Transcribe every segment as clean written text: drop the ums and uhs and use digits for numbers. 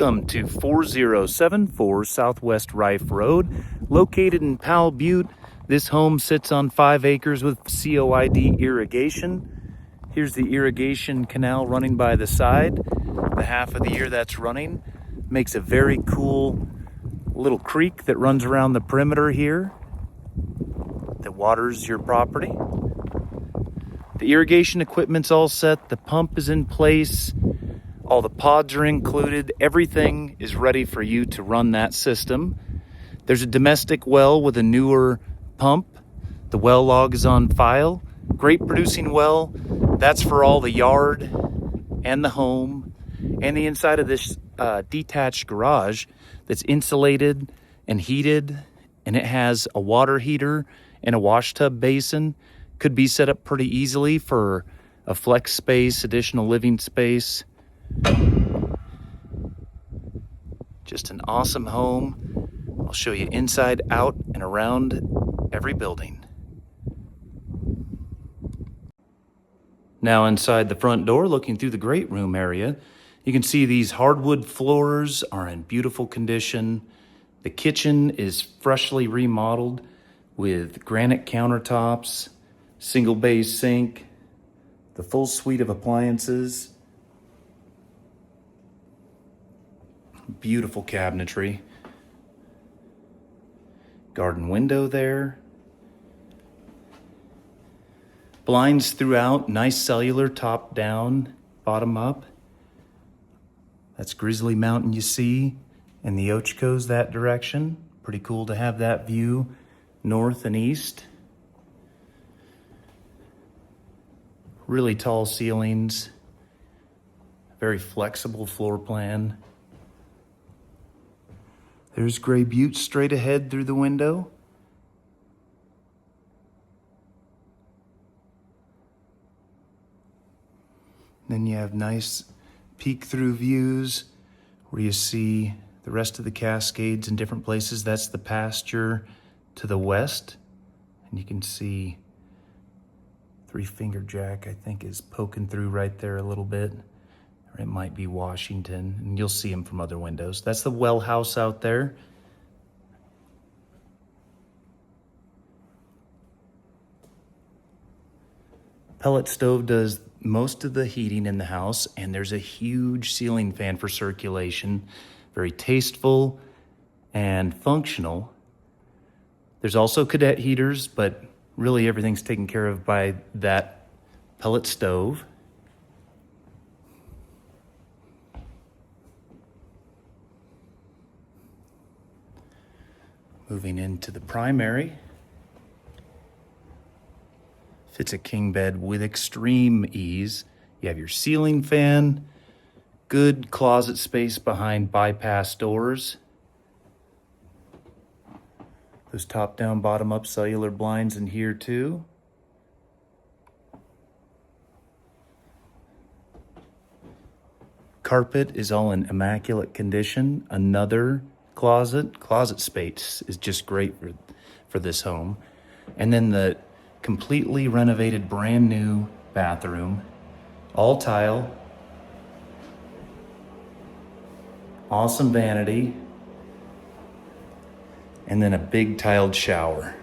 Welcome to 4074 Southwest Reif Road, located in Powell Butte. This home sits on 5 acres with COID irrigation. Here's the irrigation canal running by the side. The half of the year that's running makes a very cool little creek that runs around the perimeter here that waters your property. The irrigation equipment's all set, the pump is in place, all the pods are included, everything is ready for you to run that system. There's a domestic well with a newer pump. The well log is on file. Great producing well. That's for all the yard and the home and the inside of this detached garage that's insulated and heated, and it has a water heater and a wash tub basin. Could be set up pretty easily for a flex space, additional living space. Just an awesome home. I'll show you inside, out, and around every building. Now inside the front door, looking through the great room area, you can see these hardwood floors are in beautiful condition. The kitchen is freshly remodeled with granite countertops, single bay sink, the full suite of appliances. Beautiful cabinetry. Garden window there. Blinds throughout, nice cellular, top down, bottom up. That's Grizzly Mountain you see, and the Ochco's that direction. Pretty cool to have that view north and east. Really tall ceilings, very flexible floor plan. There's Gray Butte straight ahead through the window. Then you have nice peek-through views where you see the rest of the Cascades in different places. That's the pasture to the west. And you can see Three-Finger Jack, I think, is poking through right there a little bit. Or it might be Washington, and you'll see them from other windows. That's the well house out there. Pellet stove does most of the heating in the house, and there's a huge ceiling fan for circulation. Very tasteful and functional. There's also cadet heaters, but really everything's taken care of by that pellet stove. Moving into the primary. Fits a king bed with extreme ease. You have your ceiling fan, good closet space behind bypass doors. Those top down, bottom up cellular blinds in here too. Carpet is all in immaculate condition. Another closet space is just great for this home. And then the completely renovated brand new bathroom, all tile, awesome vanity, and then a big tiled shower.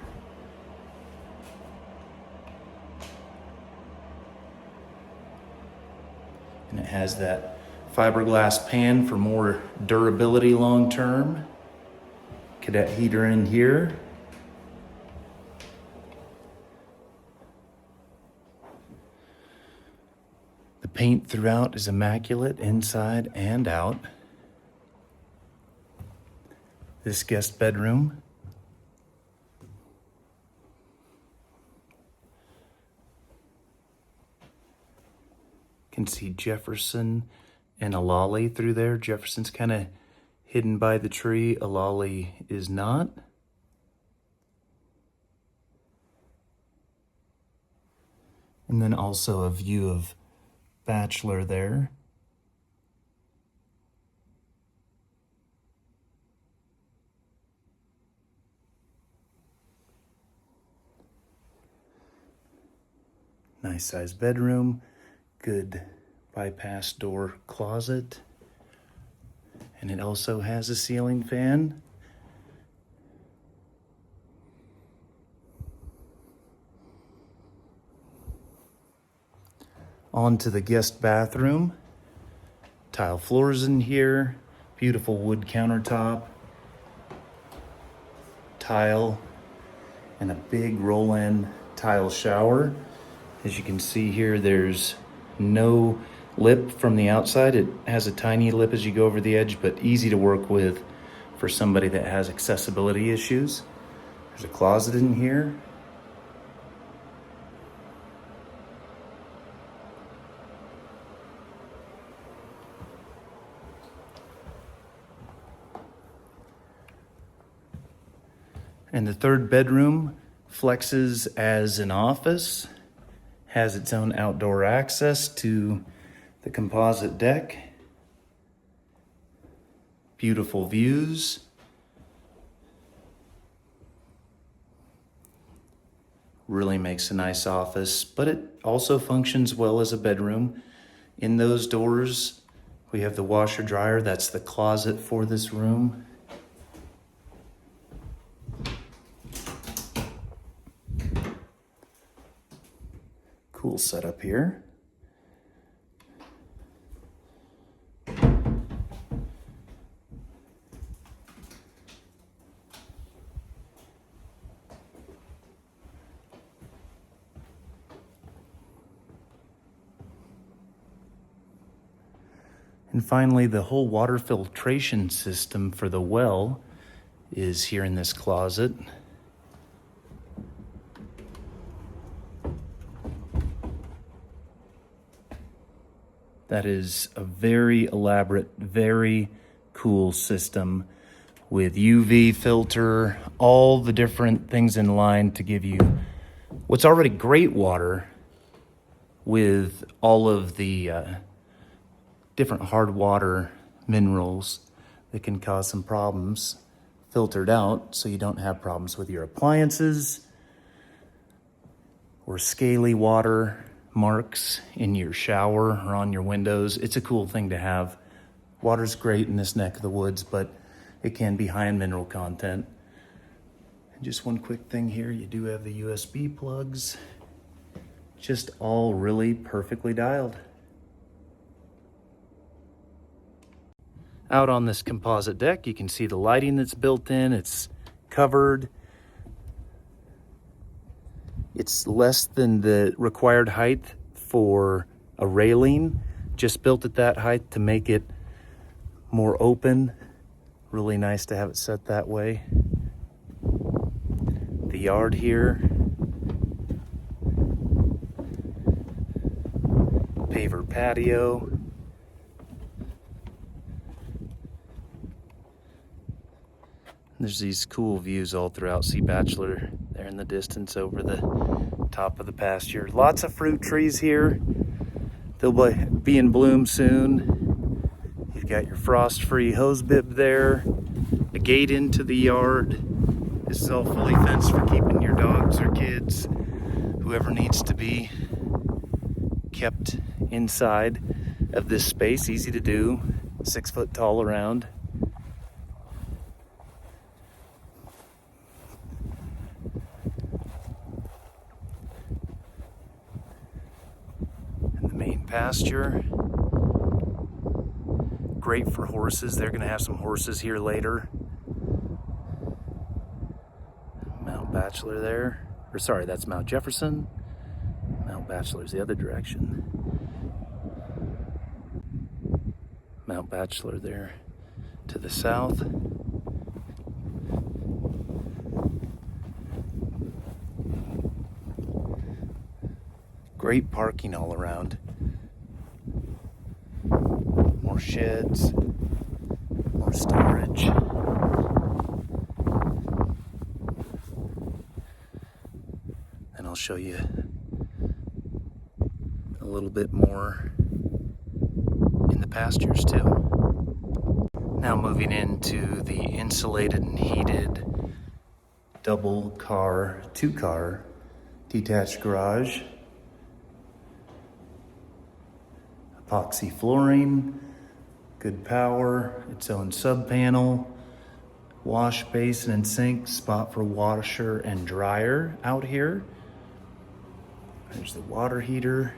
And it has that fiberglass pan for more durability long term. Cadet heater in here. The paint throughout is immaculate, inside and out. This guest bedroom. Can see Jefferson and Alali through there. Jefferson's kind of hidden by the tree. Alali is not. And then also a view of Bachelor there. Nice sized bedroom. Good bypass door closet. And it also has a ceiling fan. On to the guest bathroom. Tile floors in here. Beautiful wood countertop. Tile and a big roll-in tile shower. As you can see here, there's no lip from the outside. It has a tiny lip as you go over the edge, but easy to work with for somebody that has accessibility issues. There's a closet in here. And the third bedroom flexes as an office, has its own outdoor access to the composite deck. Beautiful views. Really makes a nice office, but it also functions well as a bedroom. In those doors, we have the washer dryer. That's the closet for this room. Cool setup here. And finally, the whole water filtration system for the well is here in this closet. That is a very elaborate, very cool system with UV filter, all the different things in line to give you what's already great water with all of the different hard water minerals that can cause some problems filtered out so you don't have problems with your appliances or scaly water marks in your shower or on your windows. It's a cool thing to have. Water's great in this neck of the woods, but it can be high in mineral content. And just one quick thing here, you do have the USB plugs, just all really perfectly dialed. Out on this composite deck, you can see the lighting that's built in. It's covered. It's less than the required height for a railing. Just built at that height to make it more open. Really nice to have it set that way. The yard here. Paver patio. There's these cool views all throughout. See Bachelor there in the distance over the top of the pasture. Lots of fruit trees here. They'll be in bloom soon. You've got your frost-free hose bib there. A gate into the yard. This is all fully fenced for keeping your dogs or kids, whoever needs to be kept inside of this space. Easy to do. 6 foot tall around. Pasture. Great for horses. They're going to have some horses here later. Mount Bachelor there. Or sorry, that's Mount Jefferson. Mount Bachelor's the other direction. Mount Bachelor there to the south. Great parking all around. More sheds, more storage. And I'll show you a little bit more in the pastures too. Now moving into the insulated and heated two-car detached garage. Epoxy flooring, Good power, its own sub panel, wash basin and sink, spot for washer and dryer out here. There's the water heater,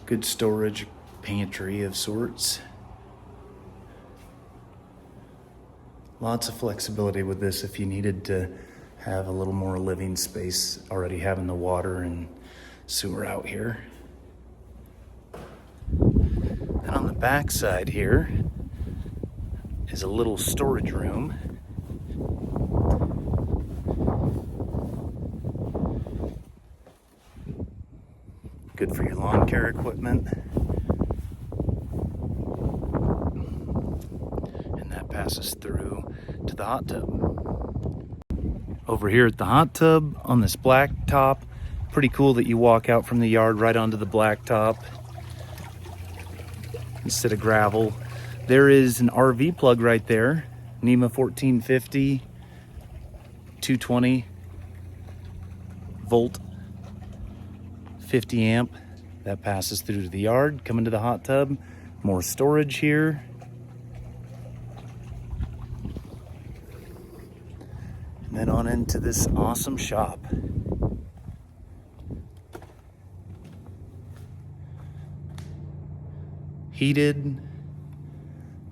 good storage pantry of sorts. Lots of flexibility with this if you needed to have a little more living space, already having the water and sewer out here. And on the back side here is a little storage room. Good for your lawn care equipment. And that passes through to the hot tub. Over here at the hot tub on this black top, pretty cool that you walk out from the yard right onto the black top instead of gravel. There is an RV plug right there, NEMA 1450, 220 volt, 50 amp. That passes through to the yard, coming to the hot tub. More storage here. And then on into this awesome shop. Heated,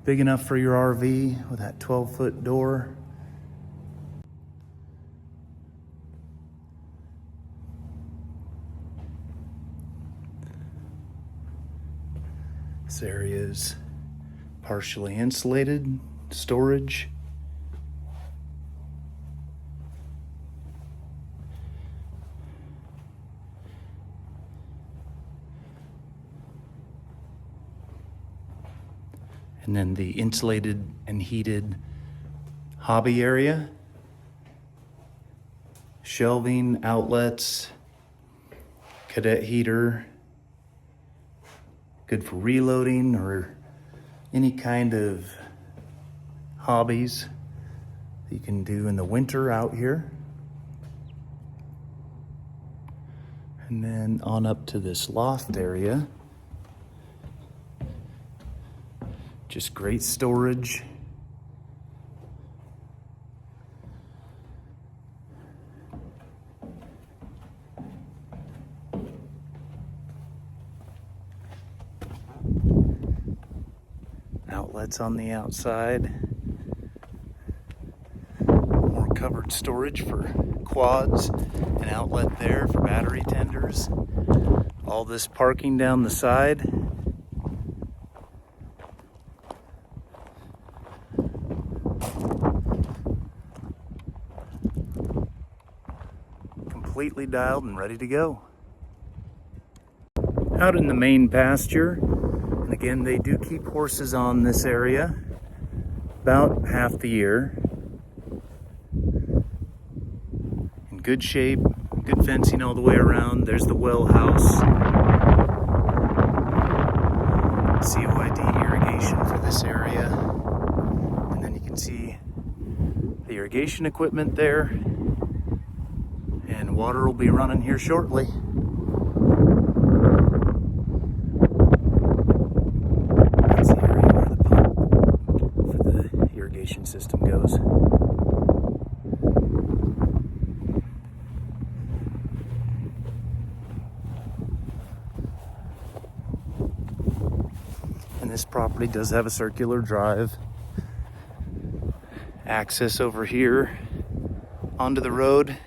big enough for your RV with that 12-foot door. This area is partially insulated, storage. And then the insulated and heated hobby area. Shelving, outlets, cadet heater. Good for reloading or any kind of hobbies that you can do in the winter out here. And then on up to this loft area. Just great storage. Outlets on the outside. More covered storage for quads. An outlet there for battery tenders. All this parking down the side. Completely dialed and ready to go. Out in the main pasture, and again, they do keep horses on this area about half the year. In good shape, good fencing all the way around. There's the well house. COID irrigation for this area. And then you can see the irrigation equipment there. And water will be running here shortly. That's the area where the pump for the irrigation system goes. And this property does have a circular drive. Access over here onto the road.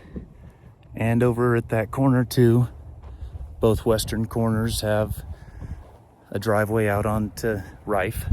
And over at that corner too, both western corners have a driveway out onto Reif.